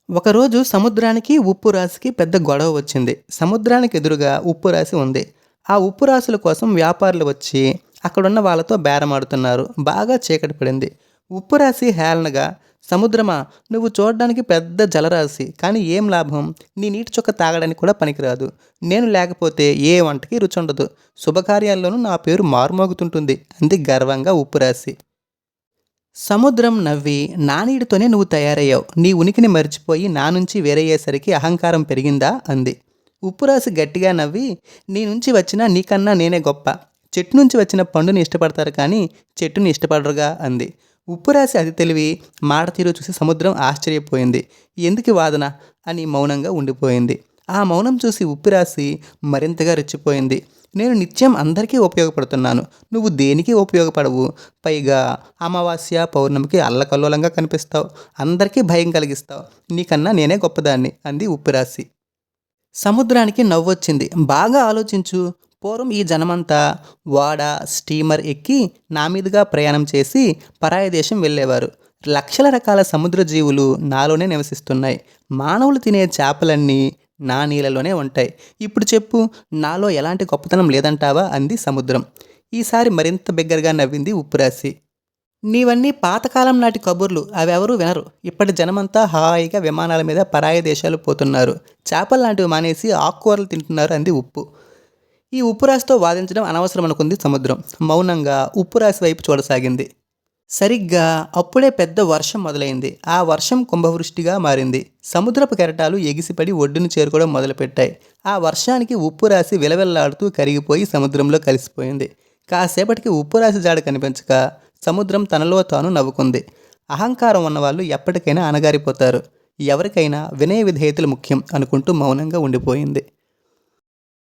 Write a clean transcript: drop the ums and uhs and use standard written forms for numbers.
ఒకరోజు సముద్రానికి ఉప్పు రాశికి పెద్ద గొడవ వచ్చింది. సముద్రానికి ఎదురుగా ఉప్పు రాశి ఉంది. ఆ ఉప్పు రాశుల కోసం వ్యాపారులు వచ్చి అక్కడున్న వాళ్ళతో బేరమాడుతున్నారు. బాగా చీకటి పడింది. ఉప్పు రాశి హేళనగా, సముద్రమా, నువ్వు చూడడానికి పెద్ద జలరాశి, కానీ ఏం లాభం? నీ నీటి చుక్క తాగడానికి కూడా పనికిరాదు. నేను లేకపోతే ఏ వంటకి రుచుండదు. శుభకార్యాల్లోనూ నా పేరు మారుమోగుతుంటుంది అంది గర్వంగా ఉప్పు రాశి. సముద్రం నవ్వి, నా నీటితోనే నువ్వు తయారయ్యావు. నీ ఉనికిని మర్చిపోయి నా నుంచి వేరయ్యేసరికి అహంకారం పెరిగిందా అంది. ఉప్పురాసి గట్టిగా నవ్వి, నీ నుంచి వచ్చినా నీకన్నా నేనే గొప్ప. చెట్టు నుంచి వచ్చిన పండుని ఇష్టపడతారు కానీ చెట్టుని ఇష్టపడరుగా అంది. ఉప్పురాసి అతి తెలివి మాట తీరు చూసి సముద్రం ఆశ్చర్యపోయింది. ఎందుకు ఈ వాదన అని మౌనంగా ఉండిపోయింది. ఆ మౌనం చూసి ఉప్పిరాసి మరింతగా రెచ్చిపోయింది. నేను నిత్యం అందరికీ ఉపయోగపడుతున్నాను, నువ్వు దేనికి ఉపయోగపడవు. పైగా అమావాస్య పౌర్ణమికి అల్లకల్లోలంగా కనిపిస్తావు, అందరికీ భయం కలిగిస్తావు. నీకన్నా నేనే గొప్పదాన్ని అంది ఉప్పిరాసి. సముద్రానికి నవ్వొచ్చింది. బాగా ఆలోచించు. పూర్వం ఈ జనమంతా ఓడ, స్టీమర్ ఎక్కి నా మీదుగా ప్రయాణం చేసి పరాయి దేశం వెళ్ళేవారు. లక్షల రకాల సముద్ర జీవులు నాలోనే నివసిస్తున్నాయి. మానవులు తినే చేపలన్నీ నా నీళ్ళలోనే ఉంటాయి. ఇప్పుడు చెప్పు, నాలో ఎలాంటి గొప్పతనం లేదంటావా అంది సముద్రం. ఈసారి మరింత బిగ్గరగా నవ్వింది ఉప్పురాసి. నీవన్నీ పాతకాలం నాటి కబుర్లు, అవెవరూ వినరు. ఇప్పటి జనమంతా హాయిగా విమానాల మీద పరాయి దేశాలు పోతున్నారు. చేపలు లాంటివి మానేసి ఆకుకూరలు తింటున్నారు అంది ఉప్పు. ఈ ఉప్పురాశితో వాదించడం అనవసరం అనుకుంది సముద్రం. మౌనంగా ఉప్పురాశి వైపు చూడసాగింది. సరిగ్గా అప్పుడే పెద్ద వర్షం మొదలైంది. ఆ వర్షం కుంభవృష్టిగా మారింది. సముద్రపు కెరటాలు ఎగిసిపడి ఒడ్డును చేరుకోవడం మొదలుపెట్టాయి. ఆ వర్షానికి ఉప్పురాశి విలవిల్లాడుతూ కరిగిపోయి సముద్రంలో కలిసిపోయింది. కాసేపటికి ఉప్పురాశి జాడ కనిపించక సముద్రం తనలో తాను నవ్వుకుంది. అహంకారం ఉన్నవాళ్ళు ఎప్పటికైనా అణగారిపోతారు. ఎవరికైనా వినయ విధేయతలు ముఖ్యం అనుకుంటూ మౌనంగా ఉండిపోయింది.